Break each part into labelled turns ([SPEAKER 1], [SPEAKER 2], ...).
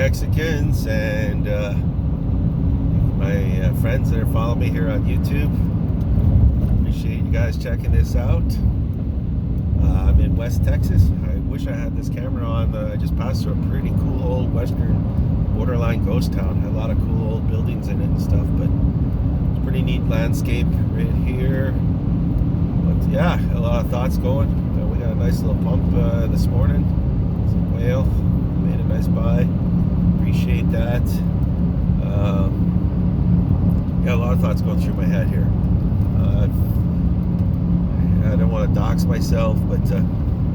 [SPEAKER 1] Hexicans and my friends that are following me here on YouTube. Appreciate you guys checking this out. I'm in West Texas. I wish I had this camera on. I just passed through a pretty cool old western borderline ghost town. Had a lot of cool old buildings in it and stuff, but it's a pretty neat landscape right here. But yeah, a lot of thoughts going. We got a nice little pump this morning. Some whale. Made a nice buy. Appreciate that. Got a lot of thoughts going through my head here. I don't want to dox myself, but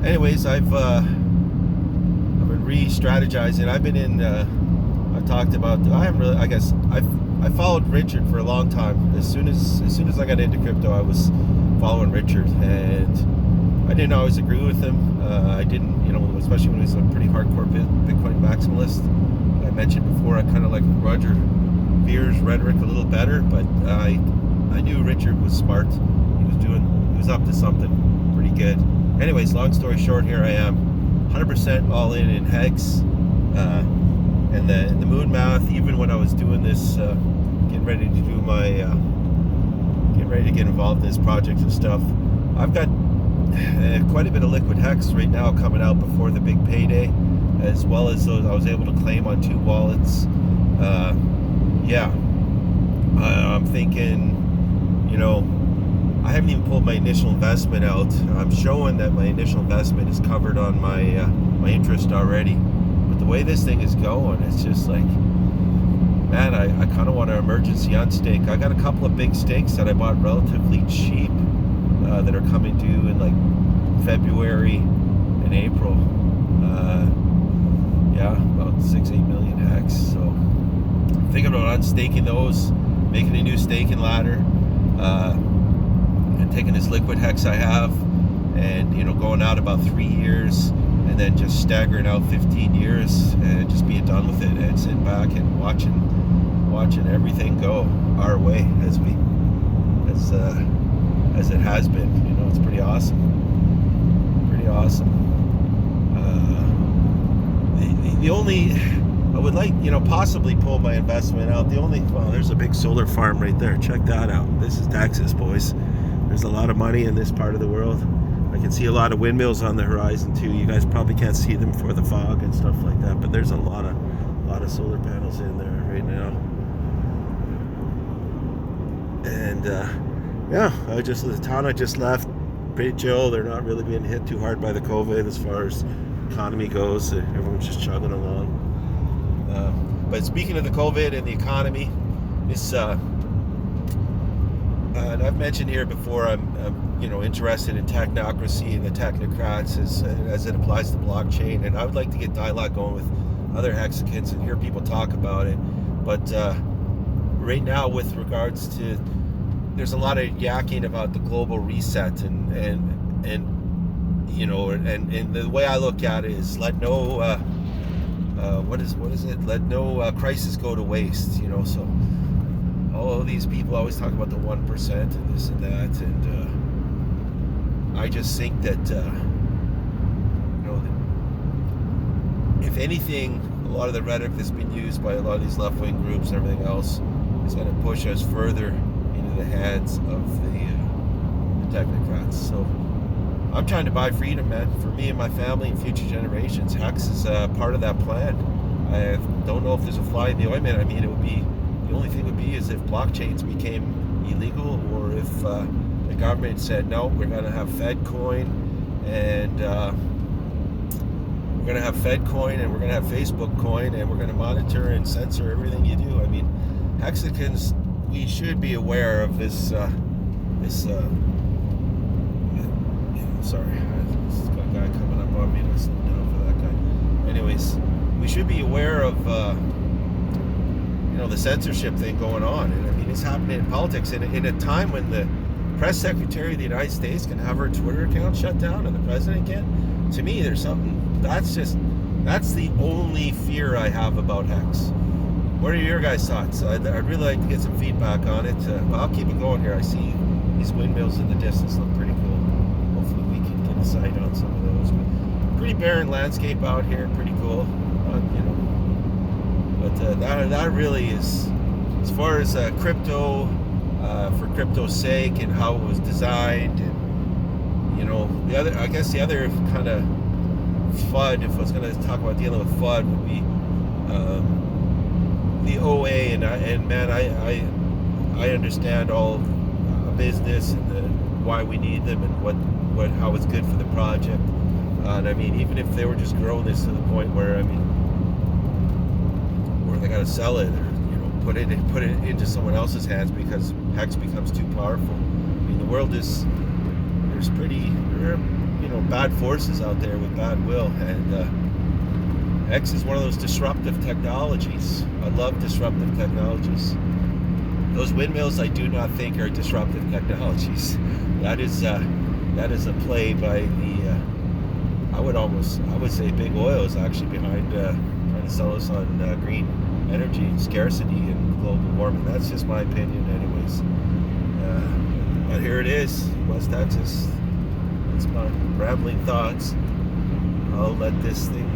[SPEAKER 1] anyways, I've been re-strategizing. I've been in. I've talked about. I haven't really. I guess I followed Richard for a long time. As soon as I got into crypto, I was following Richard, and I didn't always agree with him. I didn't, especially when he was a pretty hardcore Bitcoin maximalist. I mentioned before, I kind of like Roger Vere's rhetoric a little better, but I knew Richard was smart. He was up to something pretty good. Anyways, long story short, here I am, 100% all in Hex, and the moon math. Even when I was doing this, getting ready to get involved in this project and stuff, I've got quite a bit of liquid Hex right now coming out before the big payday, as well as those I was able to claim on 2 wallets. I'm thinking, I haven't even pulled my initial investment out. I'm showing that my initial investment is covered on my interest already. But the way this thing is going, it's just like, man, I kind of want an emergency unstake. I got a couple of big stakes that I bought relatively cheap that are coming due in like February and April. About 6-8 million Hex. So I'm thinking about unstaking those, making a new staking ladder, and taking this liquid Hex I have, and going out about 3 years, and then just staggering out 15 years and just being done with it, and sitting back and watching everything go our way as it has been. It's pretty awesome. The only, I would like, possibly pull my investment out. There's a big solar farm right there. Check that out. This is Texas, boys. There's a lot of money in this part of the world. I can see a lot of windmills on the horizon too. You guys probably can't see them for the fog and stuff like that, but there's a lot of solar panels in there right now. And the town I just left, pretty chill. They're not really being hit too hard by the COVID as far as economy goes. Everyone's just chugging along. But speaking of the COVID and the economy, and I've mentioned here before, I'm interested in technocracy and the technocrats as it applies to blockchain, and I would like to get dialogue going with other Hexicans and hear people talk about it. But right now, with regards to, there's a lot of yakking about the global reset, and the way I look at it is let no let no crisis go to waste. So all of these people always talk about the 1% and this and that, and I just think that if anything, a lot of the rhetoric that's been used by a lot of these left-wing groups and everything else is going to push us further into the hands of the technocrats. So I'm trying to buy freedom, man, for me and my family and future generations. Hex is part of that plan. I don't know if there's a fly in the ointment. I mean, the only thing would be is if blockchains became illegal, or if the government said, no, we're going to have FedCoin, and we're going to have Facebook coin, and we're going to monitor and censor everything you do. I mean, Hexicans, we should be aware of this. Sorry, there's a guy coming up on me, and I slowed down for that guy. Anyways, we should be aware of the censorship thing going on, and I mean, it's happening in politics in a time when the press secretary of the United States can have her Twitter account shut down and the president can. To me, there's something that's the only fear I have about Hex. What are your guys' thoughts? I'd really like to get some feedback on it. I'll keep it going here. I see these windmills in the distance look pretty cool. Hopefully we can get a sight on some of those. But pretty barren landscape out here, pretty cool. But that really is, as far as crypto, for crypto's sake and how it was designed, and the other kind of FUD, if I was going to talk about dealing with FUD, would be the OA, and man, I understand all business and why we need them and how it's good for the project. And I mean, even if they were just growing this to the point where where they got to sell it, or put it into someone else's hands because Hex becomes too powerful. I mean, the world is there are bad forces out there with bad will, and Hex is one of those disruptive technologies. I love disruptive technologies. Those windmills, I do not think are disruptive technologies. That is a play by the. I would say Big Oil is actually behind trying to sell us on green energy scarcity and global warming. That's just my opinion, anyways. But here it is, West Texas. It's my rambling thoughts. I'll let this thing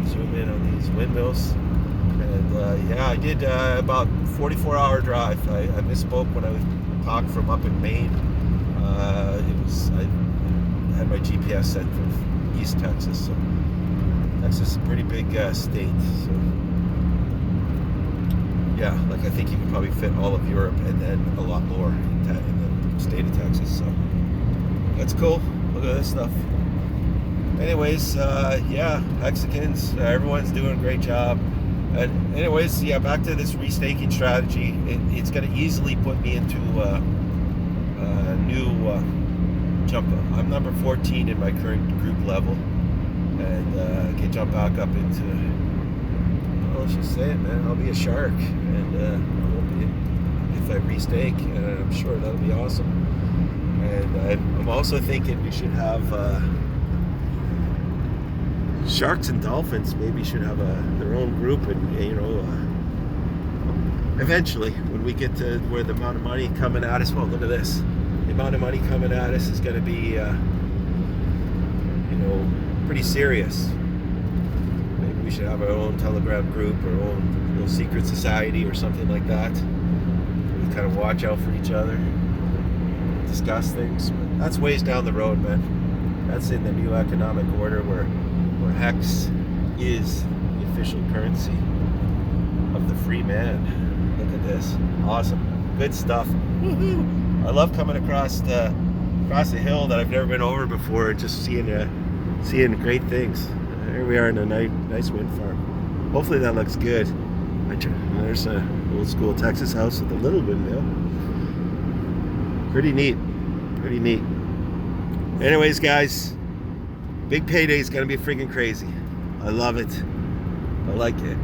[SPEAKER 1] zoom in on these windmills. And I did about 44-hour drive. I misspoke when I talked from up in Maine. I had my GPS set for East Texas, so Texas is a pretty big state. So yeah, I think you could probably fit all of Europe and then a lot more in the state of Texas. So that's cool. Look at this stuff. Anyways, Hexicans, everyone's doing a great job. And anyways, back to this restaking strategy. It's going to easily put me into a new jump. I'm number 14 in my current group level, and can jump back up into. Let's just say it, man. I'll be a shark, and if I restake, and I'm sure that'll be awesome. And I'm also thinking we should have. Sharks and dolphins maybe should have their own group, and eventually when we get to where the amount of money coming at us, well, look at this, the amount of money coming at us is going to be pretty serious. Maybe we should have our own Telegram group, our own little secret society or something like that. We kind of watch out for each other, discuss things. But that's ways down the road, man. That's in the new economic order where Hex is the official currency of the free man. Look at this. Awesome. Good stuff. Woo-hoo. I love coming across the hill that I've never been over before and just seeing great things. Here we are in a nice wind farm. Hopefully that looks good. There's an old school Texas house with a little windmill. Pretty neat. Anyways, guys, big payday is going to be freaking crazy. I love it. I like it.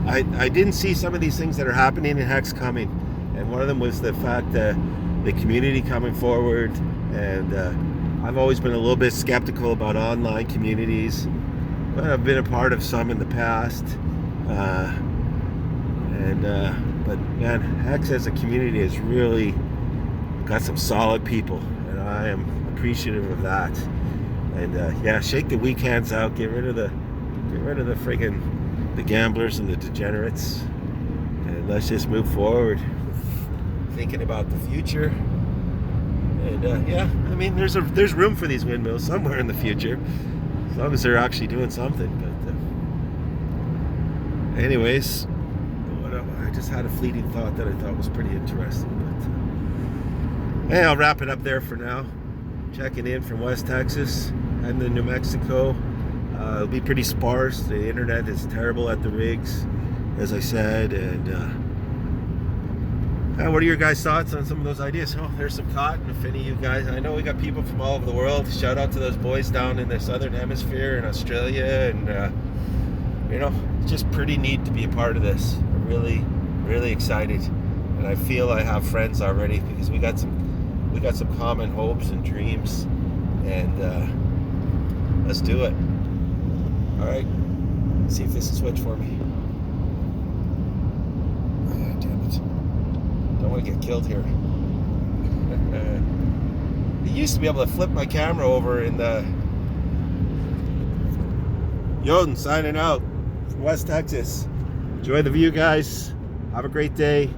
[SPEAKER 1] I didn't see some of these things that are happening in Hex coming. And one of them was the fact that the community coming forward. And I've always been a little bit skeptical about online communities. But I've been a part of some in the past. But man, Hex as a community has really got some solid people. And I am appreciative of that. And shake the weak hands out, get rid of the friggin' the gamblers and the degenerates, and let's just move forward, thinking about the future. And there's room for these windmills somewhere in the future, as long as they're actually doing something. But anyways, I just had a fleeting thought that I thought was pretty interesting. But hey, I'll wrap it up there for now. Checking in from West Texas, heading to New Mexico. It'll be pretty sparse. The internet is terrible at the rigs, as I said. And what are your guys' thoughts on some of those ideas? Oh, there's some cotton. If any of you guys, I know we got people from all over the world. Shout out to those boys down in the southern hemisphere in Australia, and just pretty neat to be a part of this. I'm really excited, and I feel I have friends already because we got some common hopes and dreams, and let's do it. All right, see if this will switch for me. Ah, damn it. Don't want to get killed here. I used to be able to flip my camera over in the... Yoden signing out. from West Texas. Enjoy the view, guys. Have a great day.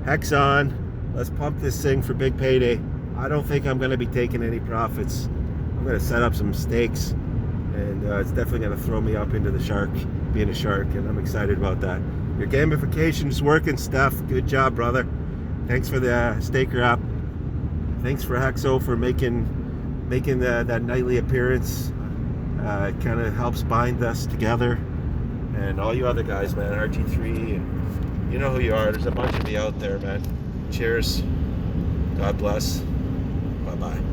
[SPEAKER 1] Hex on. Let's pump this thing for big payday. I don't think I'm going to be taking any profits. I'm going to set up some stakes, and it's definitely going to throw me up into the shark, being a shark, and I'm excited about that. Your gamification is working, Steph. Good job, brother. Thanks for the staker app. Thanks for Hexo for making that nightly appearance. It kind of helps bind us together. And all you other guys, man, RG3, and you know who you are. There's a bunch of you out there, man. Cheers. God bless. Bye-bye.